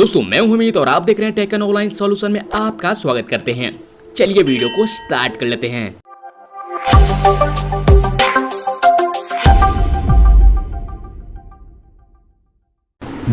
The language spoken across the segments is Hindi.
दोस्तों मैं हूं अमित और आप देख रहे हैं टेक एंड ऑनलाइन सॉल्यूशन में आपका स्वागत करते हैं। चलिए वीडियो को स्टार्ट कर लेते हैं।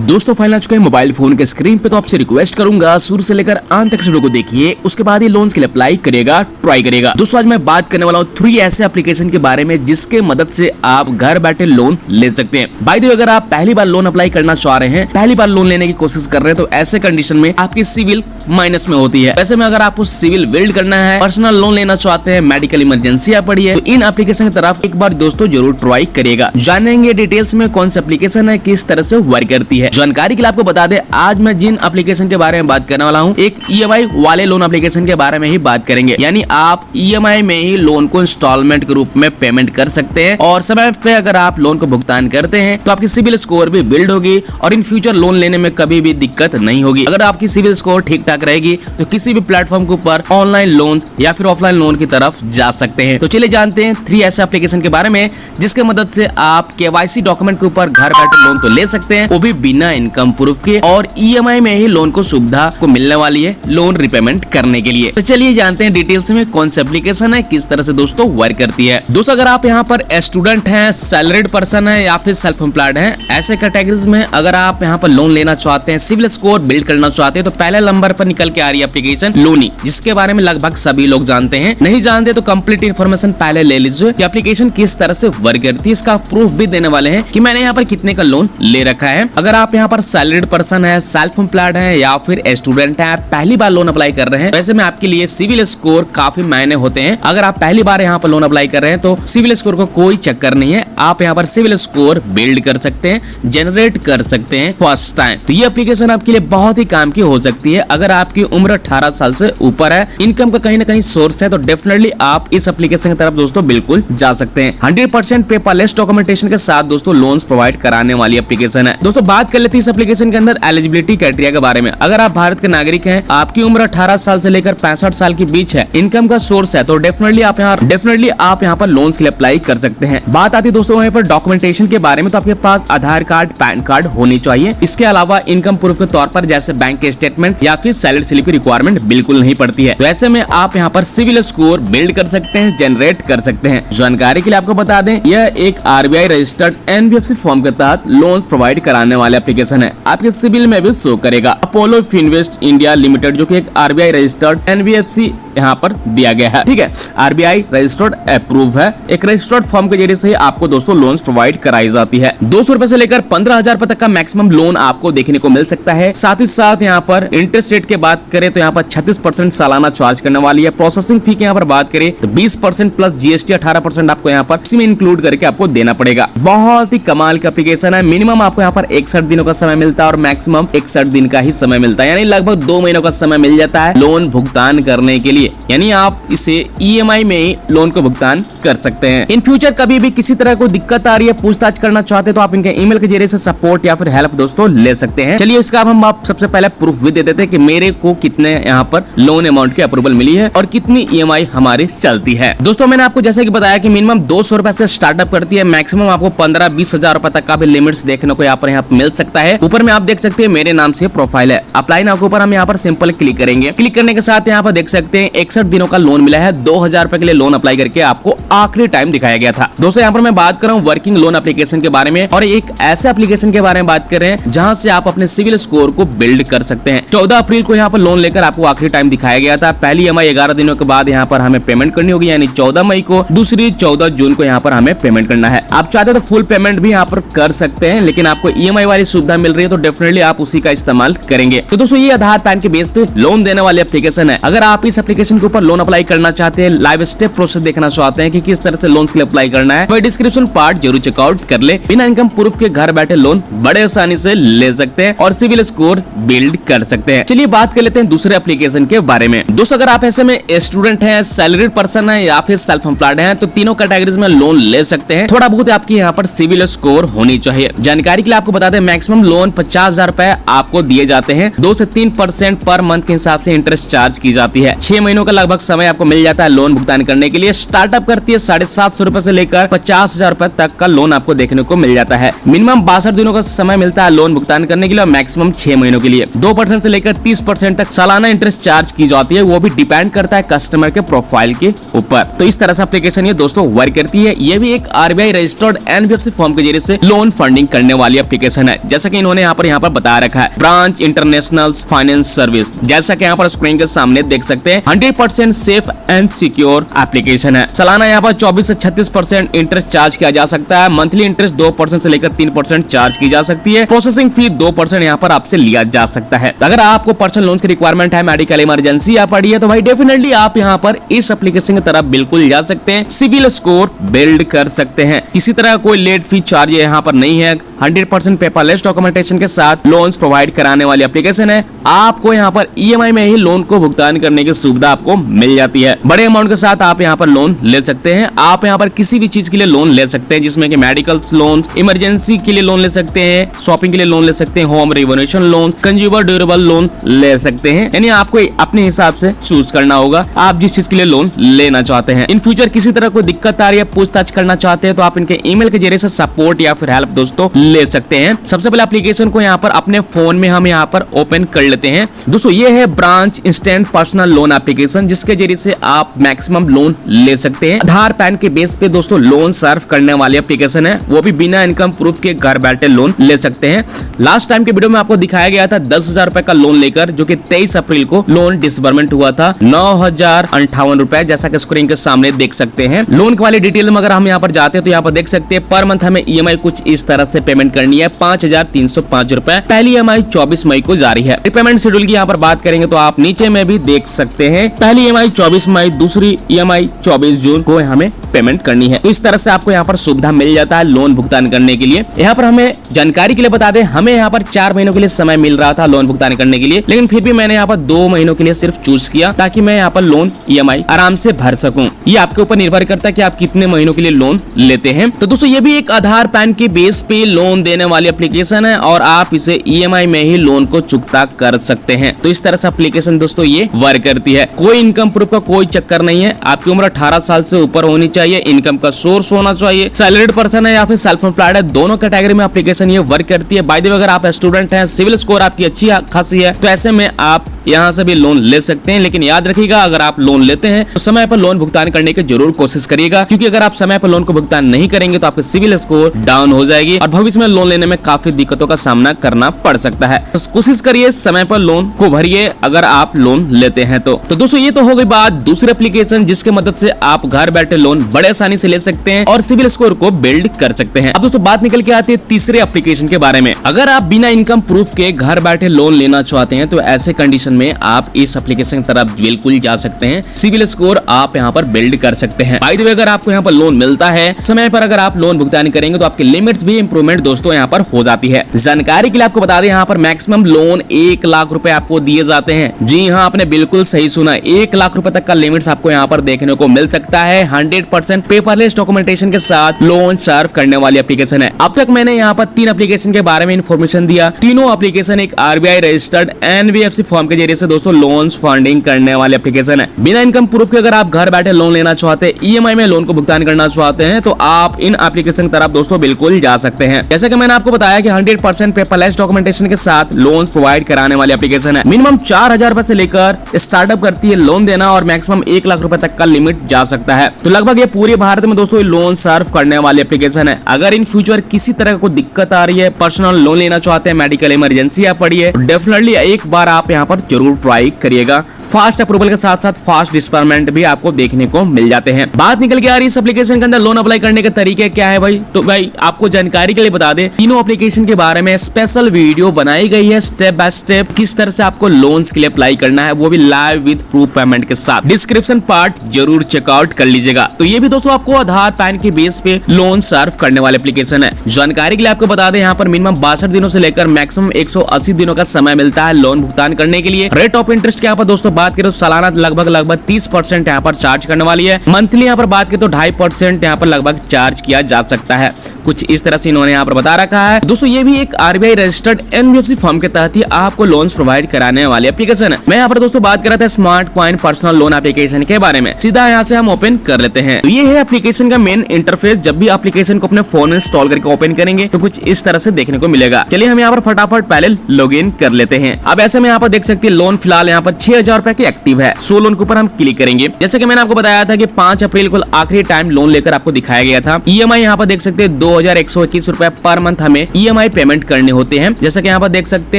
दोस्तों फाइनल आ चुके हैं मोबाइल फोन के स्क्रीन पे, तो आपसे रिक्वेस्ट करूंगा शुरू से लेकर अंत तक वीडियो को देखिए, उसके बाद ही लोन्स के लिए अप्लाई करेगा, ट्राई करेगा। दोस्तों आज मैं बात करने वाला हूँ 3 ऐसे एप्लीकेशन के बारे में जिसके मदद से आप घर बैठे लोन ले सकते हैं। बाय द वे अगर आप पहली बार लोन अप्लाई करना चाह रहे हैं, पहली बार लोन लेने की कोशिश कर रहे हैं, तो ऐसे कंडीशन में आपकी सिविल माइनस में होती है। वैसे में अगर आपको सिविल बिल्ड करना है, पर्सनल लोन लेना चाहते हैं, मेडिकल इमरजेंसी आ पड़ी है, तो इन एप्लीकेशन की तरफ एक बार दोस्तों जरूर ट्राई करिएगा। जानेंगे डिटेल्स में कौन सी एप्लीकेशन है, किस तरह से वर्क करती है। जानकारी के लिए आपको बता दें, आज मैं जिन एप्लीकेशन के बारे में बात करने वाला हूं, एक ईएमआई वाले लोन एप्लीकेशन के बारे में ही बात करेंगे। यानी आप ईएमआई में ही लोन को इंस्टॉलमेंट के रूप में पेमेंट कर सकते हैं और समय पे अगर आप लोन को भुगतान करते हैं तो आपकी सिविल स्कोर भी बिल्ड होगी और इन फ्यूचर लोन लेने में कभी भी दिक्कत नहीं होगी। अगर आपकी सिविल स्कोर ठीक ठाक रहेगी तो किसी भी प्लेटफॉर्म के ऊपर ऑनलाइन लोन या फिर ऑफलाइन लोन की तरफ जा सकते हैं। तो चलिए जानते हैं 3 ऐसे एप्लीकेशन के बारे में जिसके मदद से आप केवाईसी डॉक्यूमेंट के ऊपर घर बैठे लोन तो ले सकते हैं, वो भी बिना इनकम प्रूफ के, और ईएमआई में ही लोन को सुविधा को मिलने वाली है लोन रिपेमेंट करने के लिए। तो चलिए जानते हैं डिटेल्स में कौन सी एप्लीकेशन है, किस तरह से दोस्तों वर्क करती है। दोस्तों अगर आप यहाँ पर स्टूडेंट हैं, सैलरीड पर्सन है या फिर सेल्फ एम्प्लॉयड हैं, ऐसे कैटेगरीज में अगर आप यहाँ पर लोन लेना चाहते हैं, सिविल स्कोर बिल्ड करना चाहते हैं, तो पहले नंबर पर निकल के आ रही है एप्लीकेशन लोनी, जिसके बारे में लगभग सभी लोग जानते हैं। नहीं जानते तो कंप्लीट इन्फॉर्मेशन पहले ले लीजिए कि एप्लीकेशन किस तरह से वर्क करती है। इसका प्रूफ भी देने वाले हैं कि मैंने यहाँ पर कितने का लोन ले रखा है। अगर आप यहाँ पर सैलरीड पर्सन है, सेल्फ एम्प्लॉयड है या फिर स्टूडेंट है, पहली बार लोन अप्लाई कर रहे हैं, वैसे में आपके लिए सिविल स्कोर काफी मायने होते हैं। अगर आप पहली बार यहाँ पर लोन अप्लाई कर रहे हैं तो सिविल स्कोर को कोई चक्कर नहीं है, आप यहाँ पर सिविल स्कोर बिल्ड कर सकते हैं, जनरेट कर सकते हैं फर्स्ट टाइम। तो ये एप्लीकेशन आपके लिए बहुत ही काम की हो सकती है। अगर आपकी उम्र 18 साल से ऊपर है, इनकम का कहीं ना कहीं सोर्स है, तो डेफिनेटली आप इस एप्लीकेशन की तरफ दोस्तों बिल्कुल जा सकते हैं। 100% पेपरलेस डॉक्यूमेंटेशन के साथ दोस्तों लोन्स प्रोवाइड कराने वाली एप्लीकेशन है। दोस्तों बात कर लेते हैं इस एप्लीकेशन के अंदर एलिजिबिलिटी क्राइटेरिया के बारे में। अगर आप भारत के नागरिक हैं, आपकी उम्र 18 साल से लेकर 65 साल के बीच है, इनकम का सोर्स है, तो डेफिनेटली आप यहाँ पर लोन्स के लिए अप्लाई कर सकते हैं। बात आती है दोस्तों वहीं पर डॉक्यूमेंटेशन के बारे में, तो आपके पास आधार कार्ड, पैन कार्ड होनी चाहिए। इसके अलावा इनकम प्रूफ के तौर पर जैसे बैंक के स्टेटमेंट या फिर सैलरी स्लिप की रिक्वायरमेंट बिल्कुल नहीं पड़ती है। तो ऐसे में आप यहाँ पर सिविल स्कोर बिल्ड कर सकते हैं, जनरेट कर सकते हैं। जानकारी के लिए आपको बता दें, यह एक आरबीआई रजिस्टर्ड एनबीएफसी फॉर्म के तहत लोन प्रोवाइड कराने वाले एप्लीकेशन है। आपके सिविल में भी शो करेगा। अपोलो फिनवेस्ट इंडिया लिमिटेड जो कि एक आरबीआई रजिस्टर्ड एनबीएफसी यहाँ पर दिया गया है, ठीक है, आरबीआई रजिस्टर्ड अप्रूव है। एक रजिस्टर्ड फॉर्म के जरिए से आपको दोस्तों लोन प्रोवाइड कराई जाती है। 200 रुपए से लेकर 15,000 रुपए तक का मैक्सिमम लोन आपको देखने को मिल सकता है। साथ ही साथ यहाँ पर इंटरेस्ट रेट की बात करें तो यहाँ पर 36% सालाना चार्ज करने वाली है। प्रोसेसिंग फी की यहाँ पर बात करें तो 20% प्लस जीएसटी 18% आपको यहाँ पर इसमें इंक्लूड करके आपको देना पड़ेगा। बहुत ही कमाल का एप्लीकेशन है। मिनिमम आपको यहाँ पर 61 दिनों का समय मिलता है और मैक्सिमम 61 दिन का ही समय मिलता है, यानी लगभग 2 महीनों का समय मिल जाता है लोन भुगतान करने के लिए। यानी आप इसे ईएमआई में ही लोन को भुगतान कर सकते हैं। इन फ्यूचर कभी भी किसी तरह कोई दिक्कत आ रही है, पूछताछ करना चाहते हैं, तो आप इनके ईमेल के जरिए से सपोर्ट या फिर हेल्प दोस्तों ले सकते हैं। चलिए इसका हम आप सबसे पहले प्रूफ भी दे देते हैं कि मेरे को कितने यहाँ पर लोन अमाउंट की अप्रूवल मिली है और कितनी ईएमआई हमारी चलती है। दोस्तों मैंने आपको जैसे कि बताया कि मिनिमम 200 रुपए से स्टार्टअप करती है, मैक्सिमम आपको 15-20 हजार रुपए तक का भी लिमिट्स देखने को यहाँ पर मिल सकता है। ऊपर में आप देख सकते हैं मेरे नाम से प्रोफाइल है, अप्लाई नाउ के ऊपर हम यहाँ पर सिंपल क्लिक करेंगे। क्लिक करने के साथ यहाँ पर देख सकते हैं 61 दिनों का लोन मिला है। 2000 रुपए के लिए लोन अप्लाई करके आपको आखिरी टाइम दिखाया गया था। दोस्तों यहाँ पर मैं बात कर रहा हूँ वर्किंग लोन एप्लीकेशन के बारे में, और एक ऐसे एप्लीकेशन के बारे में बात कर रहे हैं जहां से आप अपने सिविल स्कोर को बिल्ड कर सकते हैं। 14 अप्रैल को यहाँ पर लोन लेकर आपको आखिरी टाइम दिखाया गया था। पहली ईएमआई 11 दिनों के बाद यहाँ पर हमें पेमेंट करनी होगी, यानी 14 मई को, दूसरी 14 जून को यहाँ पर हमें पेमेंट करना है। आप चाहते तो फुल पेमेंट भी यहाँ पर कर सकते हैं, लेकिन आपको ईएमआई वाली सुविधा मिल रही है तो डेफिनेटली आप उसी का इस्तेमाल करेंगे। तो दोस्तों ये आधार पैन के बेस पे लोन देने वाली एप्लीकेशन है। अगर आप इस एप्लीकेशन के ऊपर लोन अप्लाई करना चाहते हैं, लाइव स्टेप प्रोसेस देखना चाहते हैं कि किस तरह से लोन के लिए अप्लाई करना है, तो डिस्क्रिप्शन पार्ट जरूर चेकआउट कर ले। बिना इनकम प्रूफ के घर बैठे लोन बड़े आसानी से ले सकते हैं और सिविल स्कोर बिल्ड कर सकते हैं। चलिए बात कर लेते हैं दूसरे एप्लीकेशन के बारे में। दोस्तों अगर आप ऐसे में स्टूडेंट हैं, सैलरीड पर्सन है या फिर सेल्फ एम्प्लॉयड हैं, तो तीनों कैटेगरीज में लोन ले सकते हैं। थोड़ा बहुत आपकी यहाँ पर सिविल स्कोर होनी चाहिए। जानकारी के लिए आपको बता दें, मैक्सिमम लोन 50,000 रुपए आपको दिए जाते हैं। 2 से 3% पर मंथ के हिसाब से इंटरेस्ट चार्ज की जाती है। 6 महीनों का लगभग समय आपको मिल जाता है लोन भुगतान करने के लिए। स्टार्टअप करते जाती है 750 रुपए से लेकर 50,000 रुपए तक का लोन आपको देखने को मिल जाता है। मिनिमम 62 दिनों का समय मिलता है लोन भुगतान करने के लिए और मैक्सिमम 6 महीनों के लिए 2% से लेकर 30% तक सालाना इंटरेस्ट चार्ज की जाती है। वो भी डिपेंड करता है कस्टमर के प्रोफाइल के ऊपर। तो इस तरह से एप्लीकेशन ये दोस्तों वर्क करती है। ये भी एक आरबीआई रजिस्टर्ड एनबीएफसी फॉर्म के जरिए से लोन फंडिंग करने वाली एप्लीकेशन है। जैसा कि इन्होंने यहाँ पर बता रखा है, ब्रांच इंटरनेशनल फाइनेंस सर्विस। जैसा कि यहाँ पर स्क्रीन के सामने देख सकते हैं, 100% सेफ एंड सिक्योर एप्लीकेशन है। सालाना यहाँ पर 24 से 36% इंटरेस्ट चार्ज किया जा सकता है। मंथली इंटरेस्ट 2% से लेकर 3% चार्ज की जा सकती है। प्रोसेसिंग फी 2% यहाँ पर आपसे लिया जा सकता है। अगर आपको पर्सनल लोन की रिक्वायरमेंट है, मेडिकल इमरजेंसी या पड़ी है, तो भाई डेफिनेटली आप यहाँ पर इस एप्लीकेशन की तरफ बिल्कुल जा सकते हैं। सिविल स्कोर बिल्ड कर सकते हैं। किसी तरह कोई लेट फी चार्ज यहाँ पर नहीं है। 100% पेपरलेस डॉक्यूमेंटेशन के साथ लोन्स प्रोवाइड कराने वाली एप्लीकेशन है। आपको यहाँ पर ईएमआई में ही लोन को भुगतान करने की सुविधा आपको मिल जाती है। बड़े अमाउंट के साथ आप यहाँ पर लोन ले सकते हैं। आप यहाँ पर किसी भी चीज के लिए लोन ले सकते हैं, जिसमें कि मेडिकल लोन, इमरजेंसी के लिए लोन ले सकते हैं, शॉपिंग के लिए लोन ले सकते हैं, home renovation loan, consumer durable loan ले सकते हैं। यानी आपको अपने हिसाब से चूज करना होगा आप जिस चीज के लिए लोन लेना चाहते हैं। इन फ्यूचर किसी तरह कोई दिक्कत आ रही है, पूछताछ करना चाहते हैं, तो आप इनके ईमेल के जरिए से सपोर्ट या फिर हेल्प दोस्तों ले सकते हैं। सबसे पहले एप्लीकेशन को यहाँ पर अपने फोन में हम यहाँ पर ओपन कर लेते हैं। दोस्तों ये है branch instant personal loan application, जिसके जरिए से आप मैक्सिमम लोन ले सकते हैं। आधार पैन के बेस पे दोस्तों लोन सर्व करने वाली एप्लीकेशन है। वो भी बिना इनकम प्रूफ के घर बैठे लोन ले सकते हैं। लास्ट टाइम के वीडियो में आपको दिखाया गया था 10,000 रुपए का लोन लेकर, जो कि 23 अप्रैल को लोन डिसबर्समेंट हुआ था 9,058 रुपए, जैसा कि स्क्रीन के सामने देख सकते हैं। लोन की वाली डिटेल में अगर हम यहाँ पर जाते हैं तो यहाँ पर देख सकते हैं पर मंथ हमें ईएमआई कुछ इस तरह से पेमेंट करनी है, 5,305 रुपए। पहली ईएमआई 24 मई को जारी है। पेमेंट शेड्यूल की यहाँ पर बात करेंगे तो आप नीचे में भी देख सकते हैं, पहली ईएमआई 24 मई, दूसरी ईएमआई 24 जून को हमें पेमेंट करनी है। तो इस तरह से आपको यहाँ पर सुविधा मिल जाता है लोन भुगतान करने के लिए। यहाँ पर हमें जानकारी के लिए बता दें, हमें यहाँ पर 4 महीनों के लिए समय मिल रहा था लोन भुगतान करने के लिए, लेकिन फिर भी मैंने यहाँ पर 2 महीनों के लिए सिर्फ चूज किया, ताकि मैं यहाँ पर लोन ईएमआई आराम से भर सकूं। ये आपके ऊपर निर्भर करता है कि आप कितने महीनों के लिए लोन लेते हैं। तो दोस्तों ये भी एक आधार पैन के बेस पे लोन देने वाली एप्लीकेशन है और आप इसे ईएमआई में ही लोन को चुकता कर सकते हैं। तो इस तरह से एप्लीकेशन दोस्तों ये वर्क करती है। कोई इनकम प्रूफ का कोई चक्कर नहीं है। आपकी उम्र 18 साल से ऊपर होनी चाहिए, इनकम का सोर्स होना चाहिए, सैलरीड पर्सन है या फिर सेल्फ एम्प्लॉयड है, दोनों कैटेगरी में एप्लीकेशन ये वर्क करती है। बाय द वे अगर आप स्टूडेंट हैं, सिविल स्कोर आपकी अच्छी खासी है, तो ऐसे में आप यहाँ से भी लोन ले सकते हैं। लेकिन याद रखिएगा, अगर आप लोन लेते हैं तो समय पर लोन भुगतान करने की जरूर कोशिश करिएगा, क्योंकि अगर आप समय पर लोन को भुगतान नहीं करेंगे तो आपके सिविल स्कोर डाउन हो जाएगी और भविष्य में लोन लेने में काफी दिक्कतों का सामना करना पड़ सकता है। तो कोशिश करिए समय पर लोन को भरिए अगर आप लोन लेते हैं तो दोस्तों ये तो हो गई बात दूसरी एप्लीकेशन, जिसके मदद से आप घर बैठे लोन बड़े आसानी से ले सकते हैं और सिविल स्कोर को बिल्ड कर सकते हैं। अब दोस्तों बात निकल के आती है तीसरे एप्लीकेशन के बारे में। अगर आप बिना इनकम प्रूफ के घर बैठे लोन लेना चाहते हैं तो ऐसे कंडीशन में आप इस एप्लीकेशन की तरफ बिल्कुल जा सकते हैं। सिविल स्कोर आप यहाँ पर बिल्ड कर सकते हैं। बाय द वे अगर आपको यहाँ पर लोन मिलता है समय पर, अगर आप लोन भुगतान करेंगे तो आपके लिमिट्स भी इंप्रूवमेंट दोस्तों यहाँ पर हो जाती है। जानकारी के लिए आपको बता दें, यहाँ पर मैक्सिमम लोन 1 लाख रुपए आपको दिए जाते हैं। जी हाँ, आपने बिल्कुल सही सुना, 1 लाख रुपए तक का लिमिट्स आपको यहाँ पर देखने को मिल सकता है। 100% पेपरलेस डॉक्यूमेंटेशन के साथ लोन सर्व करने वाली एप्लीकेशन है। अब तक मैंने यहाँ पर 3 एप्लीकेशन के बारे में इन्फॉर्मेशन दिया। तीनों एप्लीकेशन एक आरबीआई रजिस्टर्ड एनबीएफसी फॉर्म के जरिए से दोस्तों लोन फंडिंग करने वाली एप्लीकेशन है। बिना इनकम प्रूफ के अगर आप घर बैठे लोन लेना चाहते हैं, ईएमआई में लोन को भुगतान करना चाहते हैं, तो आप इन एप्लीकेशन की तरफ दोस्तों बिल्कुल जा सकते हैं। जैसे कि मैंने आपको बताया कि 100% पेपरलेस डॉक्यूमेंटेशन के साथ लोन प्रोवाइड कराने वाली एप्लीकेशन है। मिनिमम 4,000 रुपए से लेकर स्टार्टअप करती है लोन देना और मैक्सिमम 1 लाख रुपए तक का लिमिट जा सकता है। तो लगभग ये पूरे भारत में दोस्तों लोन सर्व करने वाली एप्लीकेशन है। अगर इन फ्यूचर किसी तरह को दिक्कत आ रही है, पर्सनल लोन लेना चाहते हैं, मेडिकल इमरजेंसी आ पड़ी है, डेफिनेटली एक बार आप यहाँ पर जरूर ट्राई करिएगा। फास्ट अप्रूवल के साथ साथ फास्ट डिस्बर्समेंट भी आपको देखने को मिल जाते हैं। बात निकल के आ रही है इस एप्लीकेशन के अंदर लोन अप्लाई करने के तरीके क्या है भाई, तो भाई आपको जानकारी के लिए बता दें, तीनों एप्लीकेशन के बारे में स्पेशल वीडियो बनाई गई है स्टेप बाय स्टेप, किस तरह से आपको लोन्स के लिए अप्लाई करना है, वो भी लाइव विद प्रूफ पेमेंट के साथ। डिस्क्रिप्शन पार्ट जरूर चेकआउट कर लीजिएगा। तो ये भी दोस्तों आपको आधार पैन के बेस पे लोन सर्व करने वाले एप्लीकेशन है। जानकारी के लिए आपको बता दें, यहाँ पर मिनिमम 62 दिनों से लेकर मैक्सिमम 180 दिनों का समय मिलता है लोन भुगतान करने के लिए। लिए। रेट ऑफ इंटरेस्ट की यहाँ पर दोस्तों बात करें तो सालाना लगभग 30% यहाँ पर चार्ज करने वाली है। मंथली यहाँ पर बात करें तो 2.5% यहाँ पर लगभग चार्ज किया जा सकता है। कुछ इस तरह से इन्होंने यहाँ पर बता रखा है। दोस्तों ये भी एक आरबीआई रजिस्टर्ड एनबीएफसी फर्म के तहत ही आपको लोन्स प्रोवाइड कराने वाली एप्लीकेशन है। मैं यहाँ पर दोस्तों बात कर रहा था smart coin personal loan application के बारे में। सीधा यहाँ से हम ओपन कर लेते हैं। तो ये है एप्लीकेशन का मेन इंटरफेस। जब भी एप्लीकेशन को अपने फोन में इंस्टॉल करके ओपन करेंगे तो कुछ इस तरह से देखने को मिलेगा। चलिए हम यहाँ पर फटाफट पहले लॉग इन कर लेते हैं। अब ऐसे में यहाँ पर देख सकते हैं लोन फिलहाल यहाँ पर 6000 रुपए की एक्टिव है। सो लोन के ऊपर हम क्लिक करेंगे। जैसे कि मैंने आपको बताया था कि 5 अप्रैल को आखिरी टाइम लोन लेकर आपको दिखाया गया था। ईएमआई यहाँ पर देख सकते हैं 2121 रुपए पर मंथ हमें ईएमआई पेमेंट करने होते हैं। जैसा कि यहाँ पर देख सकते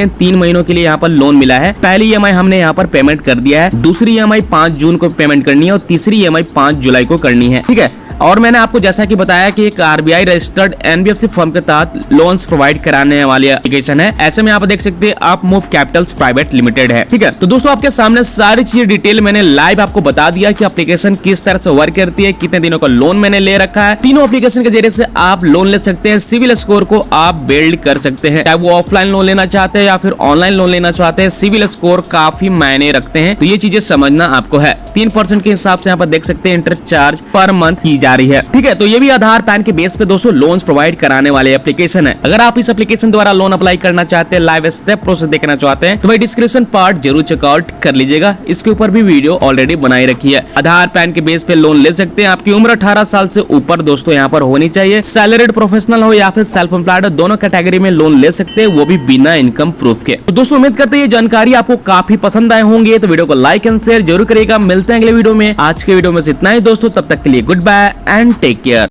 हैं 3 महीनों के लिए यहाँ पर लोन मिला है। पहली ईएमआई हमने यहाँ पर पेमेंट कर दिया है, दूसरी ईएमआई 5 जून को पेमेंट करनी है और तीसरी ईएमआई 5 जुलाई को करनी है। ठीक है। और मैंने आपको जैसा कि बताया कि एक आरबीआई रजिस्टर्ड एनबीएफसी फर्म के तहत लोन्स प्रोवाइड कराने वाली एप्लीकेशन है। ऐसे में आप देख सकते हैं आप मूव कैपिटल्स प्राइवेट लिमिटेड है। ठीक है। तो दोस्तों आपके सामने सारी चीजें डिटेल मैंने लाइव आपको बता दिया कि एप्लीकेशन किस तरह से वर्क करती है, कितने दिनों का लोन मैंने ले रखा है। तीनों एप्लीकेशन के जरिए से आप लोन ले सकते हैं। सिविल स्कोर को आप बिल्ड कर सकते हैं, चाहे वो ऑफलाइन लोन लेना चाहते हैं या फिर ऑनलाइन लोन लेना चाहते हैं। सिविल स्कोर काफी मायने रखते हैं, तो ये चीजें समझना आपको है। 3% के हिसाब से यहाँ पर देख सकते हैं इंटरेस्ट चार्ज पर मंथ की जा रही है। ठीक है। तो ये भी आधार पैन के बेस पे दोस्तों लोन्स प्रोवाइड कराने वाले एप्लीकेशन है। अगर आप इस एप्लीकेशन द्वारा लोन अप्लाई करना चाहते हैं, लाइव स्टेप प्रोसेस देखना चाहते हैं, तो वही डिस्क्रिप्शन पार्ट जरूर चेकआउट कर लीजिएगा। इसके ऊपर भी वीडियो ऑलरेडी बनाई रखी है। आधार पैन के बेस पे लोन ले सकते हैं। आपकी उम्र 18 साल से ऊपर दोस्तों यहाँ पर होनी चाहिए। सैलरीड प्रोफेशनल हो या फिर सेल्फ एम्प्लॉयड हो, दोनों कैटेगरी में लोन ले सकते हैं, वो भी बिना इनकम प्रूफ के। तो दोस्तों उम्मीद करते हैं ये जानकारी आपको काफी पसंद आए होंगे। तो वीडियो को लाइक एंड शेयर जरूर करिएगा। मिलते हैं अगले वीडियो में। आज के वीडियो में इतना ही दोस्तों, तब तक के लिए goodbye and take care.